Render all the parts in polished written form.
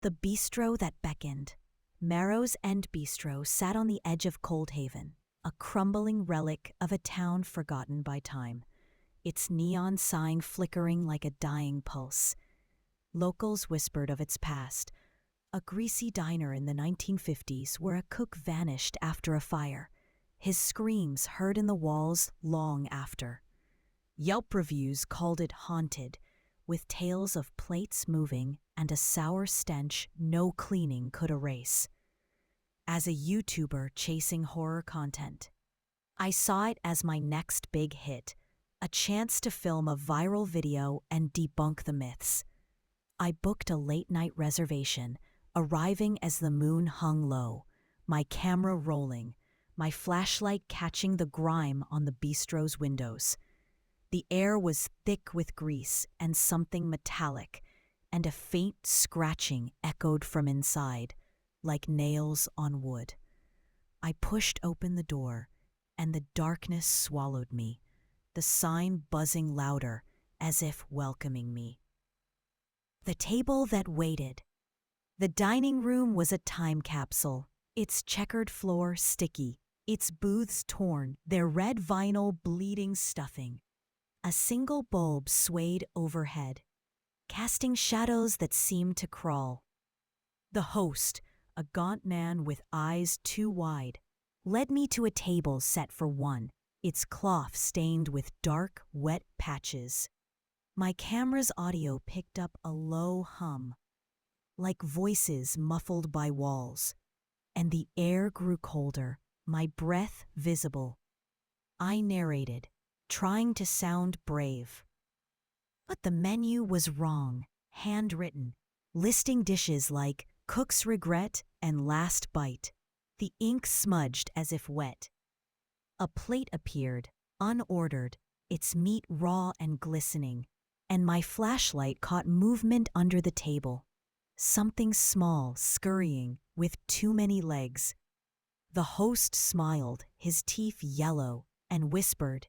The bistro that beckoned. Marrow's End Bistro sat on the edge of Cold Haven, a crumbling relic of a town forgotten by time, its neon sign flickering like a dying pulse. Locals whispered of its past, a greasy diner in the 1950s where a cook vanished after a fire, his screams heard in the walls long after. Yelp reviews called it haunted, with tales of plates moving and a sour stench no cleaning could erase. As a YouTuber chasing horror content, I saw it as my next big hit, a chance to film a viral video and debunk the myths. I booked a late-night reservation, arriving as the moon hung low, my camera rolling, my flashlight catching the grime on the bistro's windows. The air was thick with grease and something metallic, and a faint scratching echoed from inside, like nails on wood. I pushed open the door, and the darkness swallowed me, the sign buzzing louder, as if welcoming me. The table that waited. The dining room was a time capsule, its checkered floor sticky, its booths torn, their red vinyl bleeding stuffing. A single bulb swayed overhead, casting shadows that seemed to crawl. The host, a gaunt man with eyes too wide, led me to a table set for one, its cloth stained with dark, wet patches. My camera's audio picked up a low hum, like voices muffled by walls, and the air grew colder, my breath visible. I narrated, trying to sound brave. But the menu was wrong, handwritten, listing dishes like cook's regret and last bite. The ink smudged as if wet. A plate appeared, unordered, its meat raw and glistening, and my flashlight caught movement under the table. Something small scurrying with too many legs. The host smiled, his teeth yellow, and whispered,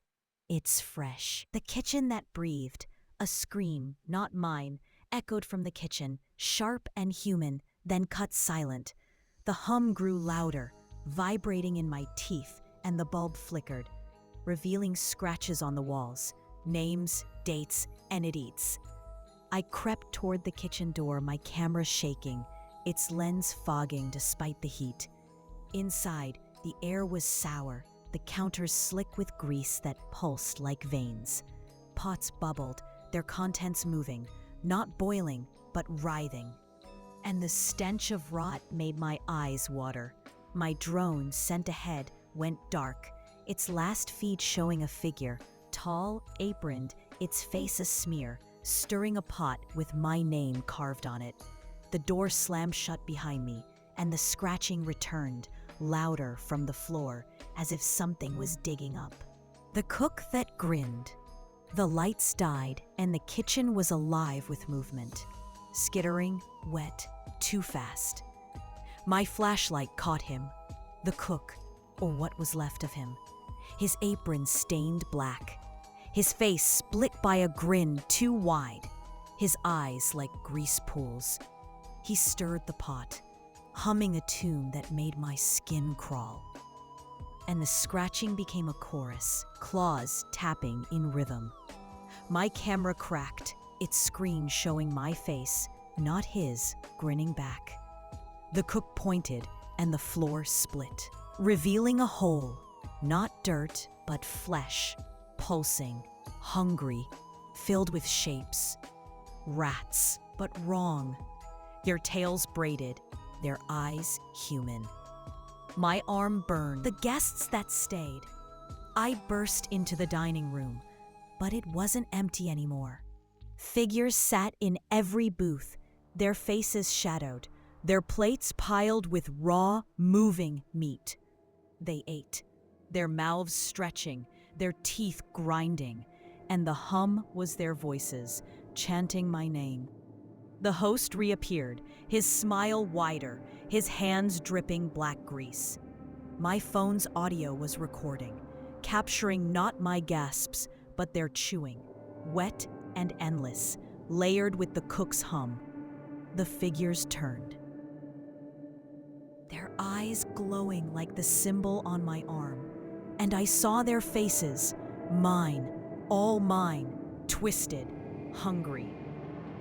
"It's fresh." The kitchen that breathed, a scream, not mine, echoed from the kitchen, sharp and human, then cut silent. The hum grew louder, vibrating in my teeth, and the bulb flickered, revealing scratches on the walls, names, dates, and it eats. I crept toward the kitchen door, my camera shaking, its lens fogging despite the heat. Inside, the air was sour, the counters slick with grease that pulsed like veins. Pots bubbled, their contents moving, not boiling, but writhing. And the stench of rot made my eyes water. My drone, sent ahead, went dark, its last feed showing a figure, tall, aproned, its face a smear, stirring a pot with my name carved on it. The door slammed shut behind me, and the scratching returned, louder from the floor, as if something was digging up. The cook that grinned. The lights died, and the kitchen was alive with movement. Skittering, wet, too fast. My flashlight caught him, the cook, or what was left of him. His apron stained black, his face split by a grin too wide, his eyes like grease pools. He stirred the pot, humming a tune that made my skin crawl. And the scratching became a chorus, claws tapping in rhythm. My camera cracked, its screen showing my face, not his, grinning back. The cook pointed, and the floor split, revealing a hole, not dirt, but flesh, pulsing, hungry, filled with shapes. Rats, but wrong. Their tails braided, their eyes human. My arm burned. The guests that stayed. I burst into the dining room, but it wasn't empty anymore. Figures sat in every booth, their faces shadowed, their plates piled with raw, moving meat. They ate, their mouths stretching, their teeth grinding, and the hum was their voices, chanting my name. The host reappeared, his smile wider, his hands dripping black grease. My phone's audio was recording, capturing not my gasps, but their chewing, wet and endless, layered with the cook's hum. the figures turned. Their eyes glowing like the symbol on my arm, and I saw their faces, mine, all mine, twisted, hungry.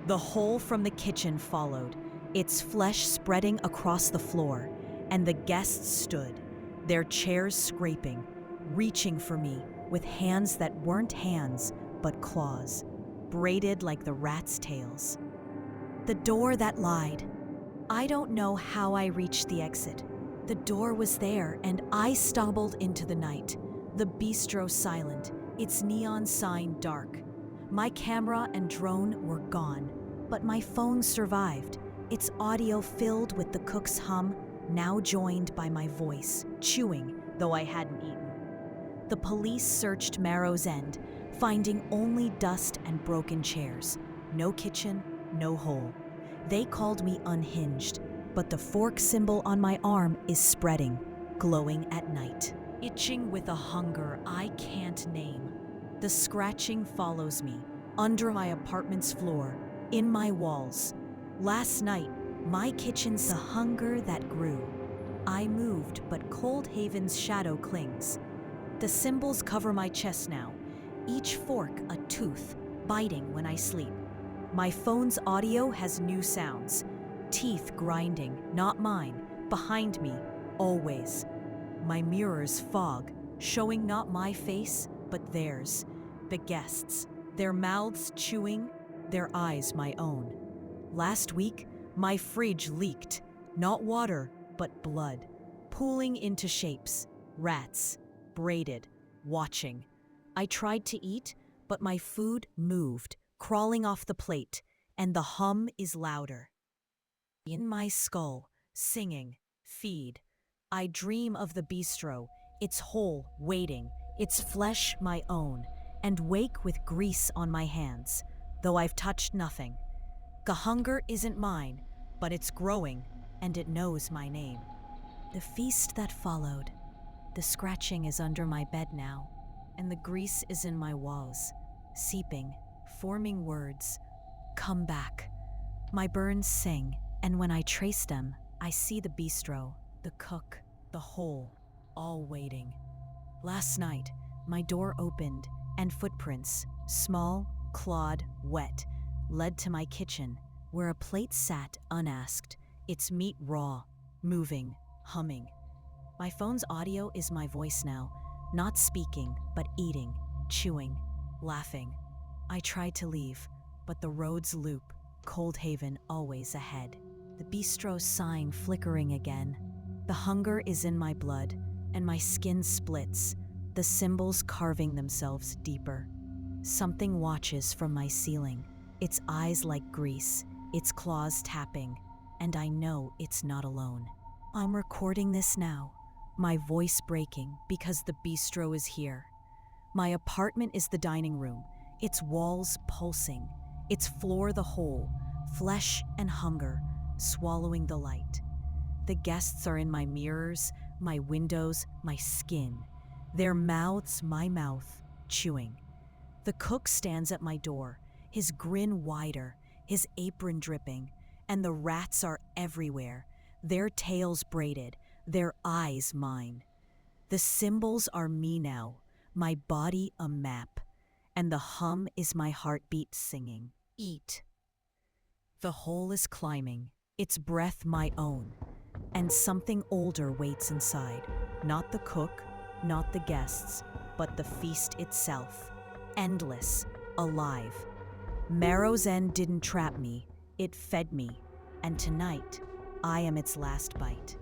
The hole from the kitchen followed, its flesh spreading across the floor, and the guests stood, their chairs scraping, reaching for me with hands that weren't hands but claws, braided like the rats' tails. The door that lied. I don't know how I reached the exit. The door was there, and I stumbled into the night. The bistro silent, its neon sign dark. My camera and drone were gone, but my phone survived, its audio filled with the cook's hum, now joined by my voice, chewing, though I hadn't eaten. The police searched Marrow's End, finding only dust and broken chairs. No kitchen, no hole. They called me unhinged, but the fork symbol on my arm is spreading, glowing at night, itching with a hunger I can't name. The scratching follows me, under my apartment's floor, in my walls. Last night, my kitchen's the hunger that grew. I moved, but Cold Haven's shadow clings. The symbols cover my chest now, each fork a tooth, biting when I sleep. My phone's audio has new sounds, teeth grinding, not mine, behind me, always. My mirror's fog, showing not my face, but theirs, the guests, their mouths chewing, their eyes my own. Last week, my fridge leaked, not water, but blood, pooling into shapes, rats, braided, watching. I tried to eat, but my food moved, crawling off the plate, and the hum is louder. In my skull, singing, feed. I dream of the bistro, its hole waiting, its flesh my own, and wake with grease on my hands, though I've touched nothing. The hunger isn't mine, but it's growing, and it knows my name. The feast that followed. The scratching is under my bed now, and the grease is in my walls, seeping, forming words. Come back. My burns sing, and when I trace them, I see the bistro, the cook, the hole, all waiting. Last night, my door opened, and footprints, small, clawed, wet, led to my kitchen, where a plate sat unasked, its meat raw, moving, humming. My phone's audio is my voice now, not speaking, but eating, chewing, laughing. I tried to leave, but the roads loop, Cold Haven always ahead. The bistro's sign flickering again. The hunger is in my blood, and my skin splits, the symbols carving themselves deeper. Something watches from my ceiling, its eyes like grease, its claws tapping, and I know it's not alone. I'm recording this now, my voice breaking because the bistro is here. My apartment is the dining room, its walls pulsing, its floor the hole, flesh and hunger swallowing the light. The guests are in my mirrors, my windows, my skin, their mouths my mouth, chewing. The cook stands at my door, his grin wider, his apron dripping, and the rats are everywhere, their tails braided, their eyes mine. The symbols are me now, my body a map, and the hum is my heartbeat singing. Eat. The hole is climbing, its breath my own, and something older waits inside. Not the cook, not the guests, but the feast itself. Endless, alive. Marrow's End didn't trap me, it fed me, and tonight, I am its last bite.